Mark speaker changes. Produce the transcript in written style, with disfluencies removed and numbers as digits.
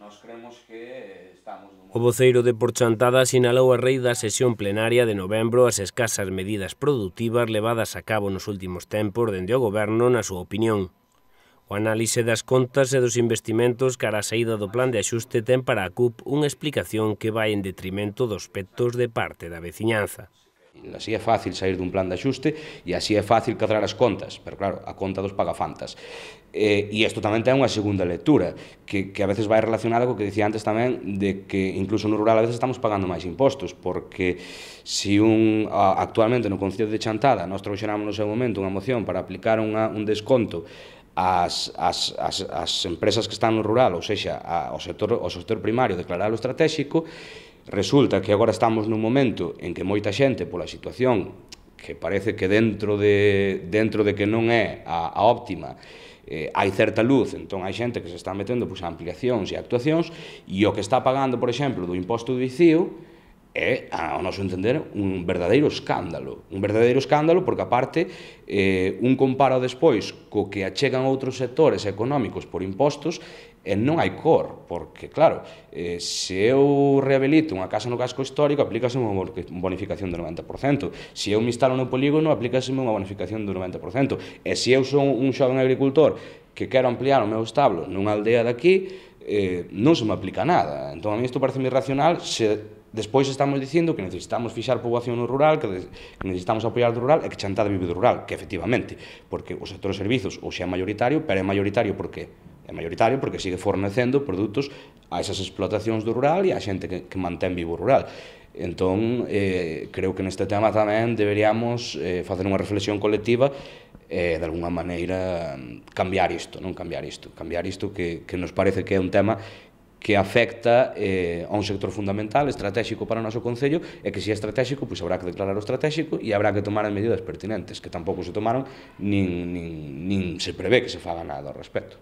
Speaker 1: Nós cremos que estamos...
Speaker 2: O voceiro de Porchantada sinalou a raíz da sesión plenaria de novembro as escasas medidas produtivas levadas a cabo nos últimos tempos dende o Goberno, na súa opinión. O análise das contas e dos investimentos cara á saída do plan de axuste ten para a CUP unha explicación que vai en detrimento dos petos de parte da veciñanza.
Speaker 3: Así é fácil sair dun plan de axuste e así é fácil cadrar as contas, pero claro, a conta dos pagafantas. E isto tamén ten unha segunda lectura, que a veces vai relacionada co que dicía antes tamén, de que incluso no rural a veces estamos pagando máis impostos, porque se actualmente no Concello de Chantada nós trouxeramos no seu momento unha moción para aplicar un desconto ás empresas que están no rural, ou seja, ao sector primario declarado estratégico, resulta que agora estamos nun momento en que moita xente, pola situación que parece que dentro de que non é a óptima, hai certa luz, entón hai xente que se está metendo a ampliacións e actuacións, e o que está pagando, por exemplo, do imposto do ICIO é, ao noso entender, un verdadeiro escándalo porque, aparte, un compara despois co que achegan outros sectores económicos por impostos e non hai cor, porque, claro, se eu rehabilito unha casa no casco histórico, aplícase unha bonificación do 90%, se eu me instalo no polígono, aplícase unha bonificación do 90%, e se eu son un xoven agricultor que quero ampliar o meu establo nunha aldea daqui, non se me aplica nada. Entón, a mí isto parece irracional se despois estamos dicindo que necesitamos fixar poboación no rural, que necesitamos apoiar do rural e que Chantada vive do rural, que efectivamente, porque o sector de servizos ou xa é maioritario, pero é maioritario por qué? É maioritario porque sigue fornecendo produtos a esas explotacións do rural e a xente que mantén vivo o rural. Entón, creo que neste tema tamén deberíamos facer unha reflexión colectiva e, de alguna maneira, cambiar isto que nos parece que é un tema que afecta a un sector fundamental, estratégico para o noso Concello, e que se é estratégico, pois habrá que declarar o estratégico e habrá que tomar as medidas pertinentes, que tampouco se tomaron, nin se prevé que se faga nada ao respecto.